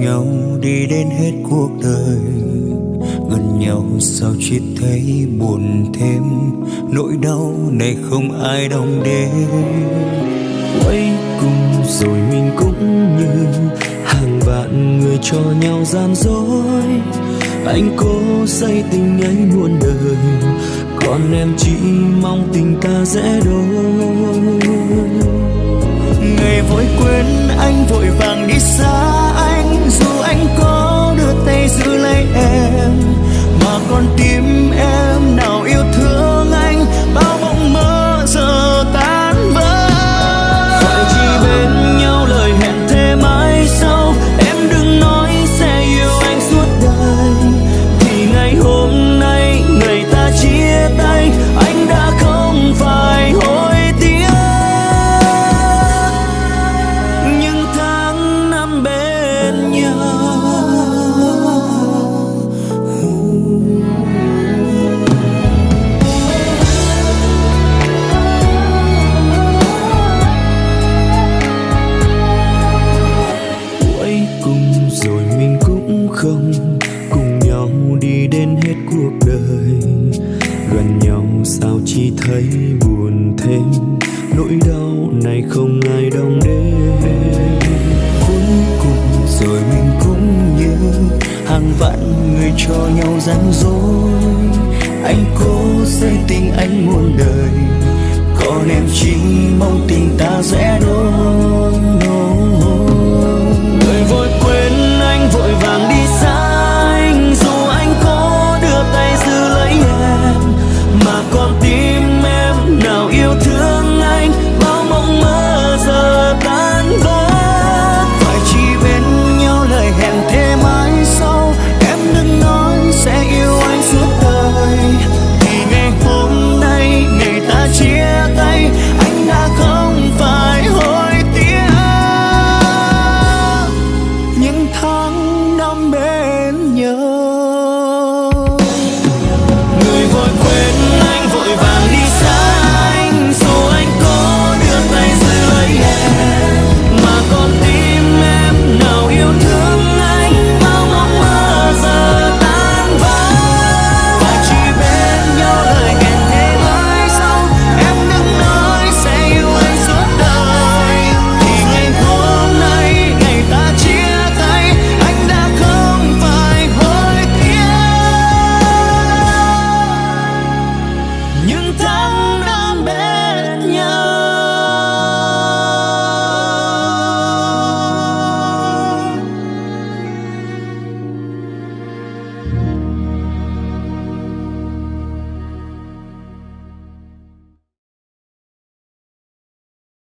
nhau đi đến hết cuộc đời. Gần nhau sao chỉ thấy buồn thêm, nỗi đau này không ai đong đếm. Quay cùng rồi mình cũng như hàng vạn người cho nhau gian dối. Anh cố xây tình ấy muôn đời, còn em chỉ mong tình ta dễ đôi. Ngày vội quên anh vội vàng đi xa anh, dù anh có đưa tay giữ lấy em, mà con tim em nào yêu thương anh. Bao mộng mơ giờ tan vỡ. Phải chỉ bên nhau lời hẹn thề mãi sau, em đừng nói sẽ yêu anh suốt đời. Thì ngày hôm nay người ta chia tay, anh đã không phải hối tiếc. Những tháng năm bên nhau, quay cùng rồi mình cũng không cùng nhau đi đến hết cuộc đời. Gần nhau sao chỉ thấy buồn thêm, nỗi đau này không ai đong đếm. Cuối cùng rồi mình cũng như hàng vạn người cho nhau gian dối. Anh cố xây tình anh muôn đời,